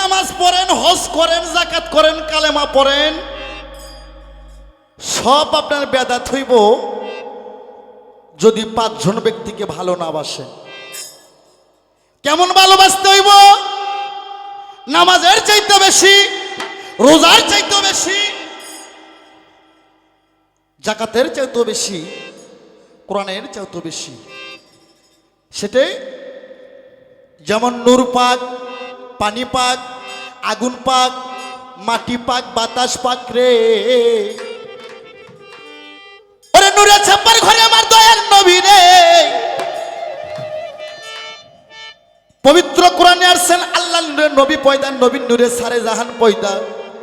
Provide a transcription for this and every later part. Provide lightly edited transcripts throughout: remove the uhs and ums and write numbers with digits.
নামাজ পড়েন, হজ করেন, যাকাত করেন, কালেমা পড়েন, সব আপনার বেদাত হইব যদি 5 জন ব্যক্তিকে ভালো না বাসে। কেমন ভালোবাসতে হইব? নামাজের চাইতে বেশি, রোজার চাইতে বেশি, যাকাতের চাইতে বেশি, কোরআনের চাইতে বেশি। সেটাই যেমন নূর পাক, পানি পাক, আগুন পাক, মাটি পাক, বাতাস পাক রে। ওরে নূরে ছাপ্পার ঘরে আমার দয়ার নবী রে। পবিত্র কোরআনে আসছেন আল্লাহ নূরে নবী পয়দা, নবীর নূরে সারে জাহান পয়দা।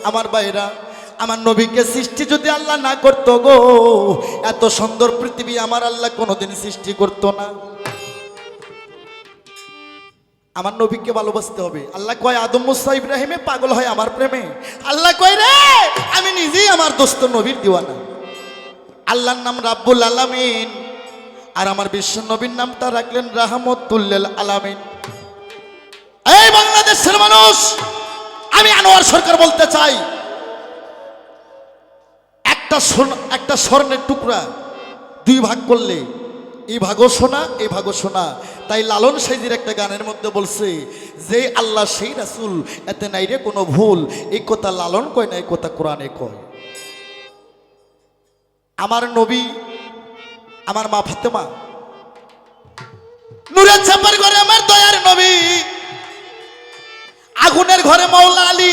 আমার ভাইরা, আমার নবীকে সৃষ্টি যদি আল্লাহ না করতো গো, এত সুন্দর পৃথিবী আমার আল্লাহ কোনোদিন সৃষ্টি করতো না। আমার নবীকে ভালোবাসতে হবে। আল্লাহ কয় আদম মুসা ইব্রাহিমে পাগল হয় আমার প্রেমে। আল্লাহ কয় রে আমি নিজেই আমার দোস্ত নবীর দিওয়ানা। আল্লাহর নাম রাব্বুল আলামিন, আর আমার বিশ্ব নবীর নামটা রাখলেন রাহমাতুল লিল আলামিন। এই বাংলাদেশের মানুষ, আমি আনোয়ার সরকার বলতে চাই, একটা স্বর্ণের টুকরা 2 ভাগ করলে এই ভাগও শোনা, এই ভাগও শোনা। তাই লালন সাইজির একটা গানের মধ্যে বলছে যে আল্লাহ সেই রাসূল, এতে নাই রে কোনো ভুল। এই কথা লালন কয় না, এই কথা কোরআনে কয়। আমার নবী, আমার মা ফাতেমা, নূরের ছাপার ঘরে আমার দয়ার নবী, আগুনের ঘরে মাওলা আলী,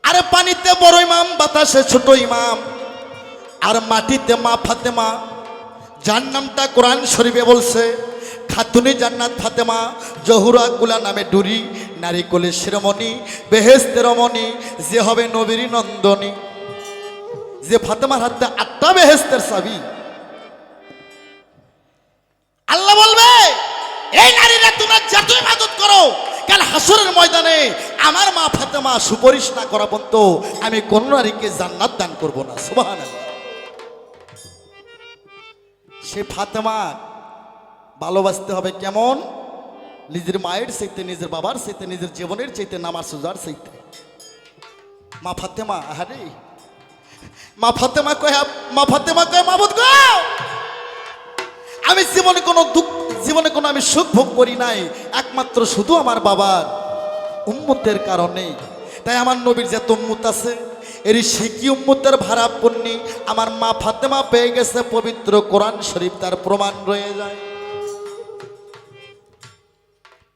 আরে পানিতে বড় ইমাম, বাতাসে ছোট ইমাম, আর মাটিতে মা ফাতেমা। যার নামটা কোরআন শরীফে বলছে খাতুনি জান্নাত ফাতেমা, জহুরা গুলা নামে ডুরি, নারী কোলে শিরোমণি, বেহেশতের রমণী, যে হবে নবীর নন্দনী। যে ফাতেমার হাতে 8টা বেহেশতের চাবি। আল্লাহ বলবে এই নারীরা তোমরা যত ইবাদত করো, কাল হাসরের ময়দানে আমার মা ফাতেমা সুপারিশ না করা পর্যন্ত আমি কোন নারীকে জান্নাত দান করব না। সুবহানাল্লাহ। সে ফাতেমা ভালোবাসতে হবে কেমন? নিজের মায়ের চাইতে, নিজের বাবার চাইতে, নিজের জীবনের চাইতে, নামাজ রোজার চাইতে। মা ফাতেমা, আরে মা ফাতেমা কয়, মাবুদ গো, আমি জীবনে কোনো দুঃখ, জীবনে কোনো আমি সুখ ভোগ করি নাই একমাত্র শুধু আমার বাবার উম্মতের কারণে। তাই আমার নবীর যত উম্মত আছে, এর শিকি উম্মতের ভাড়া পণ্যি আমার মা ফাতেমা পেয়ে গেছে। পবিত্র কোরআন শরীফ তার প্রমাণ রয়ে যায়।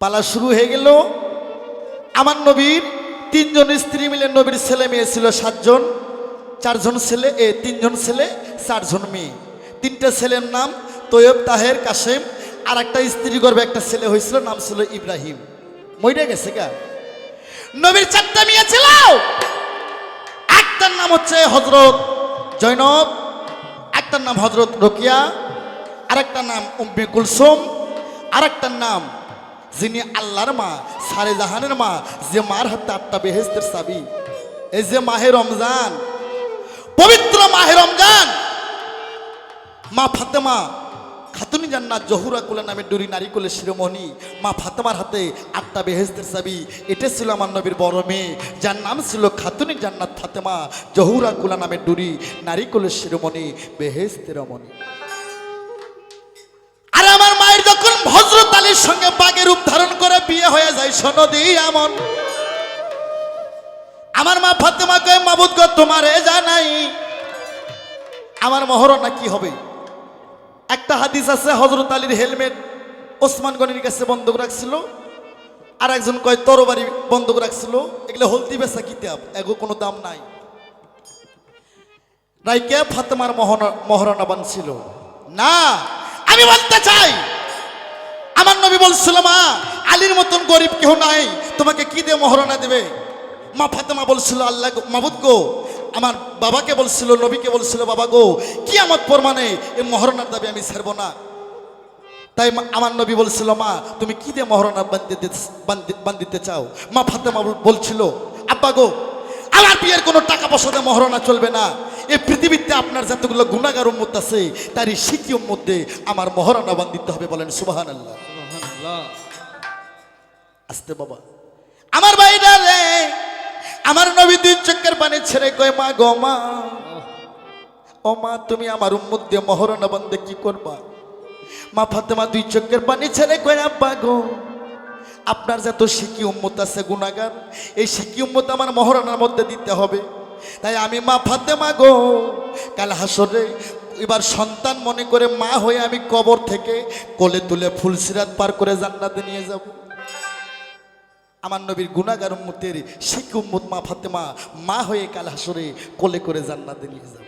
পালা শুরু হয়ে গেল। আমার নবীর 3 জন স্ত্রী মিলে, নবীর ছেলে মেয়ে ছিল 7 জন, 4 জন ছেলে, 3 জন ছেলে, 4 জন মেয়ে। 3টে ছেলের নাম তৈয়ব, তাহের, কাসেম। আর একটা স্ত্রী গর্ভে একটা ছেলে হয়েছিল, নাম ছিল ইব্রাহিম। মইরা গেছে গা। নবীর 4টা মেয়ে ছিল। একটার নাম হচ্ছে হযরত জয়নব, একটার নাম হযরত রোকিয়া, আরেকটার নাম উম্মে কুলসুম, আরেকটার নাম যিনি আল্লাহর মা, সারে জাহানের মা, যে মার হাতে 8টা বেহেশতের চাবি। এই যে মাহে রমজান, পবিত্র মাহে রমজান, মা ফাতেমা খাতুনি জান্নাত, জহুরা কুলা নামে ডুরি, নারী কোলে শিরোমণি, মা ফাতেমার হাতে 8টা বেহেশতের চাবি। এটা ছিল আমার নবীর বড় মেয়ে, যার নাম ছিল খাতুনি জান্নাত ফাতেমা, জহুরা কুলা নামে ডুরি, নারী কোলে শিরোমণি, বেহেশতের রমণী। আর আমার মায়ের যখন হযরত আলীর সঙ্গে বাঘের রূপ ধারণ করে বিয়ে হয়ে যায়, সনদী এমন, আমার মা ফাতেমা কয় মাবুদ গো তোমারে জানাই আমার মহরণা কি হবে। একটা হাদিস আছে হযরত আলীর হেলমেট ওসমান গনির কাছে বন্ধক রাখছিল, আর একজন কয় তরবারি বন্ধক রাখছিল। এগুলো হলদি বেচা কিতাব, এগো কোনো দাম নাই। রাইকে ফাতেমার মহরণা বানছিল না। আমি বলতে চাই, আমার নবী বলছিল মা আলীর মতন গরিব কেউ নাই, তোমাকে কি দিয়ে মহরণা দেবে? মা ফাতেমা বলছিল আল্লাহ মাবুদ গো, আমার বাবাকে বলছিল, নবীকে বলছিল বাবা গো কিয়ামত প্রমাণে এই মহরণার দাবি আমি ছাড়ব না। তাই আমার নবী বলছিল মা তুমি কি দিয়ে মহরণা বান্ধিতে চাও? মা ফাতেমা বলছিল আব্বা গো আমার বিয়ের কোনো টাকা পয়সা দিয়ে মহরণা চলবে না। এই পৃথিবীতে আপনার যতগুলো গুনাহগার উম্মত আছে তারই শিকি উম্মতে আমার মহরণা বান্ধিতে হবে। বলেন সুবহানাল্লাহ। আস্তে বাবা। আমার ভাইরা রে, আমার নবী দুই চোখের পানি ছেড়ে কয় মা গো মা, ও মা তুমি আমার উম্মত দিয়ে মহরণা বন্দে কি করবা? মা ফাতেমা দুই চোখের পানি ছেড়ে কয় আব্বা গো, আপনার যত শিকি উম্মত আছে গুনাহগার, এই শিকি উম্মত আমার মহরণার মধ্যে দিতে হবে। তাই আমি মা ফাতেমা গো কাল হাসরে এবার সন্তান মনে করে মা হয়ে আমি কবর থেকে কোলে তুলে ফুলসিরাত পার করে জান্নাতে নিয়ে যাব। আমার নবীর গুনাহগার উম্মতের শিকি উম্মত মা ফাতেমা মা হয়ে কাল হাসরে কোলে করে জান্নাতে নিয়ে যাব।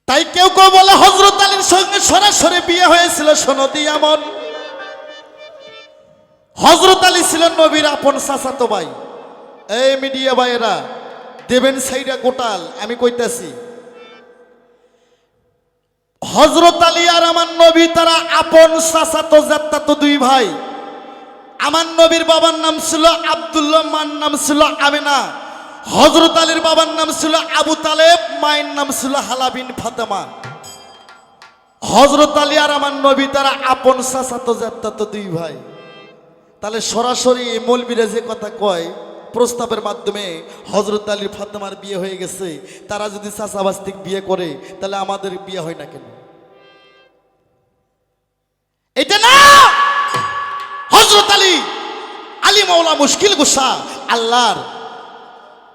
তাই কেউ কেউ বলে হযরত আলীর সঙ্গে সরাসরি বিয়ে হয়েছিল সনদি আমন। হযরত আলী ছিলেন নবীর আপন চাচাতো ভাই। এই মিডিয়া ভাইয়েরা দেবেন সাইডা গোটাল, আমি কইতাছি হযরত আলী আর আমার নবী তারা আপন চাচাতো জাত্তাতো দুই ভাই। আমার নবীর বাবার নাম ছিল আব্দুল্লাহ, মার নাম ছিল আমেনা। হযরত আলীর বাবার নাম ছিল আবু তালেব, মায়ের নাম ছিল হালা বিন ফাতেমা। হযরত আলী আর আমার নবী তারা আপন চাচাতো জাত্তাতো দুই ভাই। তাহলে সরাসরি মৌলবীরা যে কথা কয় প্রস্তাবের মাধ্যমে হযরত আলীর ফাতেমার বিয়ে হয়ে গেছে, তারা যদি চাচাবাস্তিক বিয়ে করে তাহলে আমাদের বিয়ে হয় না কেন? এটা না, হযরত আলী আলী মাওলা মুশকিল গুসা আল্লাহর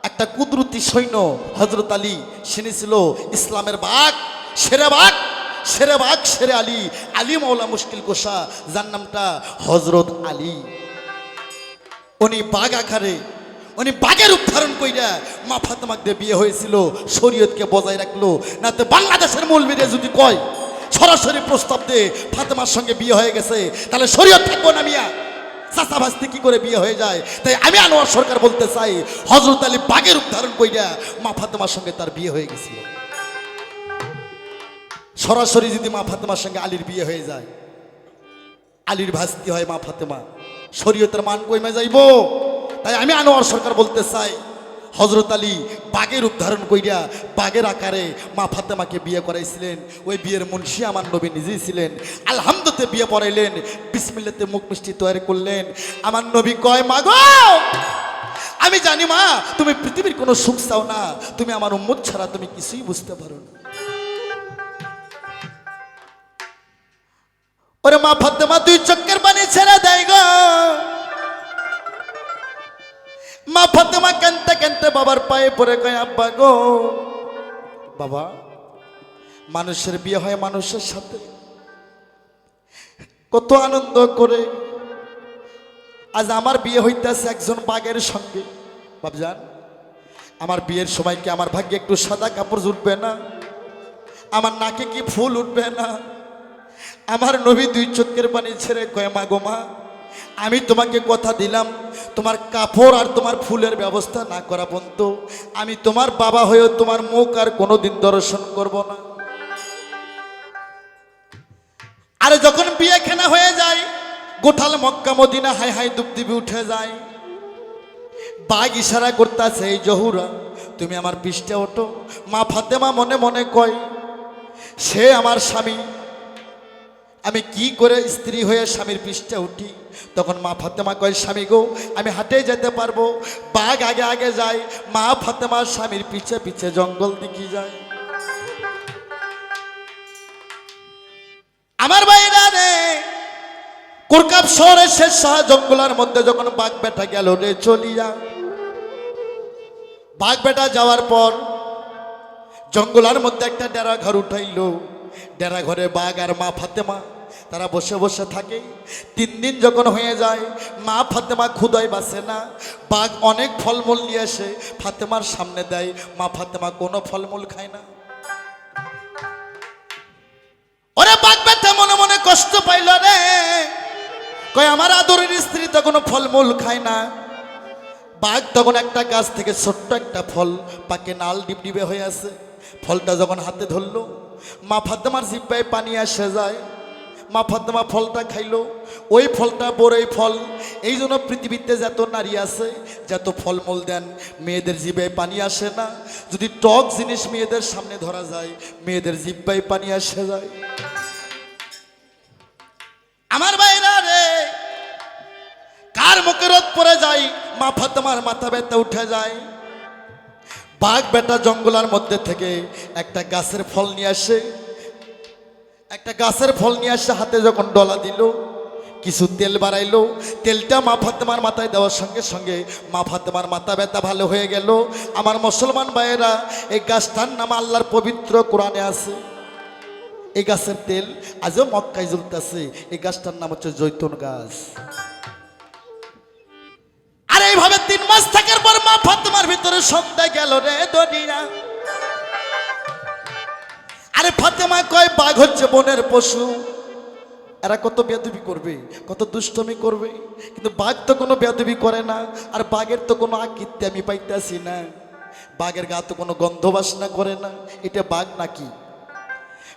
একটা কুদরতি সৈন্য। হযরত আলী সে ছিল ইসলামের বাঘ, শেরে বাঘ, শেরে বাঘ, শেরে আলী, আলী মাওলা মুশকিল গোসা, যার নামটা হযরত আলী। উনি বাঘ আকারে, উনি বাঘের রূপ ধারণ কইরা মা ফাতেমাকে দিয়ে বিয়ে হয়েছিল, শরীয়তকে বজায় রাখলো। না তো বাংলাদেশের মৌলবীরা যদি কয় সরাসরি প্রস্তাব দিয়ে ফাতেমার সঙ্গে বিয়ে হয়ে গেছে, তাহলে শরীয়ত থাকবো না মিয়া, চাচা ভাস্তি কি করে বিয়ে হয়ে যায়? তাই আমি আনোয়ার সরকার বলতে চাই হযরত আলী বাঘের রূপ ধারণ কইরা মা ফাতেমার সঙ্গে তার বিয়ে হয়ে গেছিল। সরাসরি যদি মা ফাতেমার সঙ্গে আলীর বিয়ে হয়ে যায়, আলীর ভাস্তি হয় মা ফাতেমা, শরীয়তের মান কইমে যাইব। তাই আমি আনোয়ার সরকার বলতে চাই হযরত আলী বাঘের রূপ ধারণ কইরা বাঘের আকারে মা ফাতেমাকে বিয়ে করাইছিলেন। ওই বিয়ের মুন্সি আমার নবী নিজেই ছিলেন। আলহামদুলিল্লাহ বিয়ে পড়াইলেন, বিসমিল্লাতে মুখ মিষ্টি তৈরি করলেন। আমার নবী কয় মা গো, আমি জানি মা তুমি পৃথিবীর কোনো সুখ চাও না, তুমি আমার উম্মত ছাড়া তুমি কিছুই বুঝতে পারো না। ওরে মা ফাতেমা দুই চোখের পানি ছেড়ে দেয় গো। মা ফাতেমা কাঁদতে কাঁদতে বাবার পায়ে পড়ে কয় আব্বা গো, বাবা মানুষের বিয়ে হয় মানুষের সাথে, কত আনন্দ করে। আজ আমার বিয়ে হইতেছে একজন বাঘের সঙ্গে। বাবজান আমার বিয়ের সময় কি আমার ভাগ্যে একটু সাদা কাপড় উঠবে না? আমার নাকে কি ফুল উঠবে না? আমার নবী দুই চোখের পানি ছেড়ে কয় মা গো মা, আমি তোমাকে কথা দিলাম তোমার কাপড় আর তোমার ফুলের ব্যবস্থা না করা পর্যন্ত আমি তোমার বাবা হয়েও তোমার মুখ আর কোনোদিন দর্শন করব না। আর যখন বিয়েখানা হয়ে যায়, গোঠাল মক্কা মদিনা হাই হাই দুবদিবি উঠে যায়। বাঘ ইশারা করতেছে এই জহুরা তুমি আমার পৃষ্ঠে ওঠো। মা ফাতেমা মনে মনে কয় সে আমার স্বামী, আমি কি করে স্ত্রী হয়ে স্বামীর পৃষ্ঠে উঠি? তখন মা ফাতেমা কয় স্বামী গো আমি হাঁটে যেতে পারবো। বাঘ আগে আগে যায়, মা ফাতেমা স্বামীর পিছে পিছে জঙ্গল দিকে যায়। আমার ভাইরা রে, কুরকাব শহরের শেষ শাহ জঙ্গলের মধ্যে যখন বাঘ বেটা গেল রে চলিয়া, বাঘ বেটা যাওয়ার পর জঙ্গলের মধ্যে একটা ডেরা ঘর উঠাইল। ডেরা ঘরে বাঘ আর মা ফাতেমা তারা বসে বসে থাকে। 3 দিন যখন হয়ে যায়, মা ফাতেমা ক্ষুধায় বাঁচে না। বাঘ অনেক ফলমূল নিয়ে এসে ফাতেমার সামনে দেয়, মা ফাতেমা কোনো ফলমূল খায় না। ওরে বাঘ বেটা মনে মনে কষ্ট পাইল রে, কয় আমার আদরের স্ত্রী তো কোনো ফলমূল খায় না। বাঘ তখন একটা গাছ থেকে ছোট্ট একটা ফল পাকে নাল ডিবডিবে হয়ে আছে। ফলটা যখন হাতে ধরলো, মা ফাতেমার জিহ্বায় পানি এসে যায়। মা ফাতেমা ফলটা খাইলো। ওই ফলটা বড়ই ফল। এই জন্য পৃথিবীতে যত নারী আছে, যত ফলমূল দেন, মেয়েদের জিহ্বায় পানি আসে না। যদি টক জিনিস মেয়েদের সামনে ধরা যায়, মেয়েদের জিহ্বায় পানি এসে যায়। আমার ভাইরা রে, মুখে রোদ পড়ে যায়, মা ফাতেমার মাথা ব্যথা উঠে যায়। বাঘ বেটা জঙ্গলের মধ্যে থেকে একটা গাছের ফল নিয়ে আসে, হাতে যখন ডলা দিল, কিছু তেল বাড়াইলো, তেলটা মা ফাতেমার মাথায় দেওয়ার সঙ্গে সঙ্গে মা ফাতেমার মাথা ব্যথা ভালো হয়ে গেল। আমার মুসলমান ভাইয়েরা, এই গাছটার নাম আল্লাহর পবিত্র কোরআনে আছে। এই গাছের তেল আজও মক্কায় জ্বলতেছে। এই গাছটার নাম হচ্ছে জৈতুন গাছ। আর এইভাবে 3 মাস থাকার পর মা ফাতেমার ভিতরে সন্ধ্যা গেল রে দুনিয়া। আরে ফাতেমা কয় বাঘ হচ্ছে বনের পশু, এরা কত বেয়াদবি করবে, কত দুষ্টমি করবে, কিন্তু বাঘ তো কোনো বেয়াদবি করে না। আর বাঘের তো কোনো আকৃতি আমি পাইতেছি না, বাঘের গা তো কোনো গন্ধ বাসনা করে না, এটা বাঘ নাকি?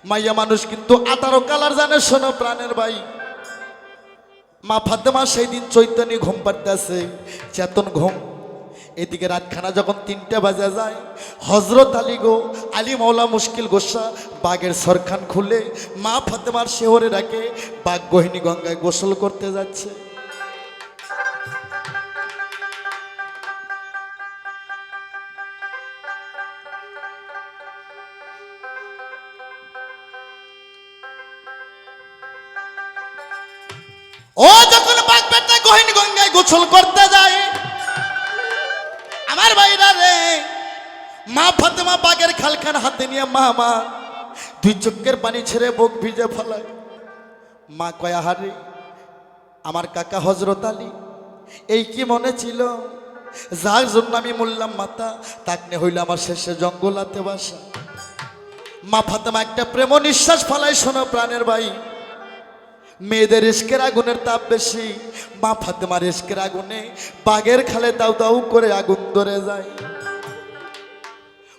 মাইয়া মানুষ কিন্তু 18 কালার জানে। শোনো প্রাণের ভাই, মা ফাতেমা সেই দিন চৈতন্য ঘুম পাড়তেছে, চেতন ঘুম। এদিকে রাতখানা যখন 3টা বাজে যায়, হজরত আলী মাওলা মুশকিল গোসা বাঘের সরখান খুলে মা ফাতেমার শেহরে রাখে বাঘ গহিনী গঙ্গায় গোসল করতে যাচ্ছে। ও যখন বাঘ বেটা গহিনী গঙ্গায় গোসল করতে যায়, আমার ভাইরা রে, মা ফাতেমা বাঘের খালখান হাতে নিয়ে মা 2 চোখের পানি ছেড়ে বুক ভিজে ফেলায়। মা কয়, আহারে আমার কাকা হজরত আলী, এই কি মনে ছিল, যার জন্য আমি মরলাম মাতা, তাকনে হইল আমার শেষে জঙ্গলাতে বাসা। মা ফাতেমা একটা প্রেম নিঃশ্বাস ফেলায়। শোনো প্রাণের ভাই, মেয়েদের ইশকের আগুনের তাপ বেশি, মা ফাতেমার ইশকের আগুনে বাঘের খালে দাউ দাউ করে আগুন ধরে যায়।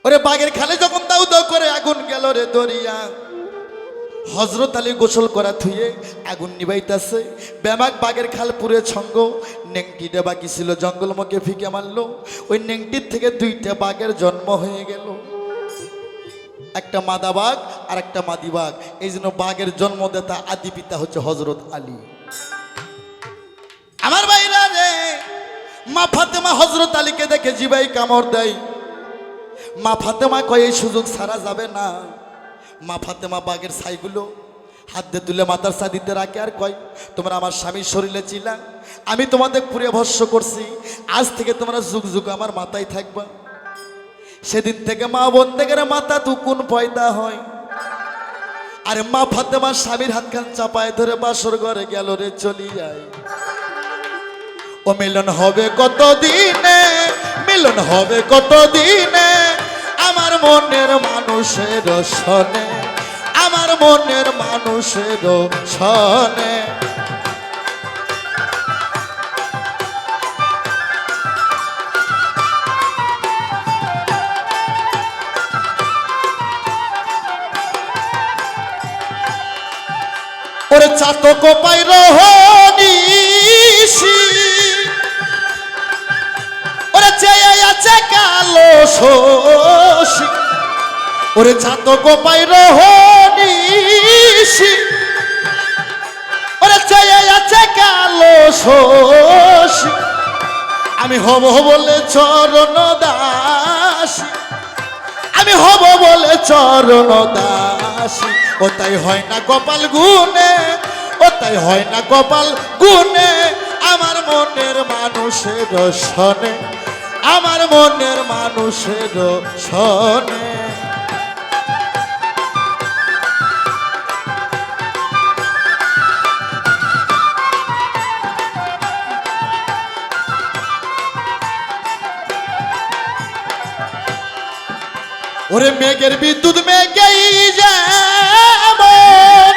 ওরে বাঘের খালে যখন দাউ দাউ করে আগুন গেল রে দরিয়া, হজরত আলী গোসল করা থুয়ে আগুন নিবাইতেছে। বেমাক বাঘের খাল পুরে ছঙ্গ, নেংটিটা বাকি ছিল জঙ্গল মুখে ফিকে মারলো। ওই নেংটির থেকে 2টা বাঘের জন্ম হয়ে গেল, একটা মাদা বাঘ আর একটা মাদি বাঘ। এই জন্য বাঘের জন্মদাতা আদি পিতা হচ্ছে হজরত আলী। আমার ভাইরা রে, মা ফাতেমা হজরত আলীকে দেখে জিবাই কামড় দেয়। মা ফাতেমা কয়, এই সুযোগ ছাড়া যাবে না। মা ফাতেমা বাঘের ছাইগুলো হাত দিয়ে তুলে মাথার সাদিতে রাখে আর কয়, তোমরা আমার স্বামীর শরীরে ছিলা, আমি তোমাদের পুরে ভস্য করছি, আজ থেকে তোমরা যুগ যুগ আমার মাথায় থাকবা। সেদিন থেকে মা বন্দেগের মাথা তুকুন পয়দা হয়। আরে মা ফাতেমা স্বামীর হাতখান চাপায় ধরে বাসর ঘরে গেল রে চলি যায়। ও মিলন হবে কত দিনে, মিলন হবে কত দিনে, আমার মনের মানুষের সনে, আমার মনের মানুষের সনে। ওরে চাতক পাইর হনিসি, ওরে চেয়ে আছে কালো শশী, ওরে চাতক পাইর হনিসি, ওরে চেয়ে আছে কালো শশী, আমি হব বলে চরণ দাসী, আমি হব বলে চরণ দাসী। ও তাই হয় না কপাল গুনে, ও তাই হয় না কপাল গুনে, আমার মনের মানুষের সনে, আমার মনের মানুষের সনে। ওরে মেঘের বিদ্যুৎ মেঘেই যেমন,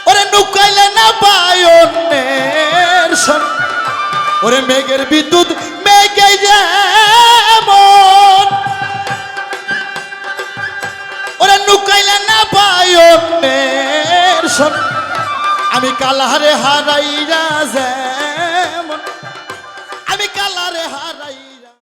ওরে নুকাইলে না পায় অন্যের সন, ওরে মেঘের বিদ্যুৎ মেঘেই যেমন, ওরে নুকাইলে না পায় অন্যের সন, আমি কালহারে হারাইয়া যায়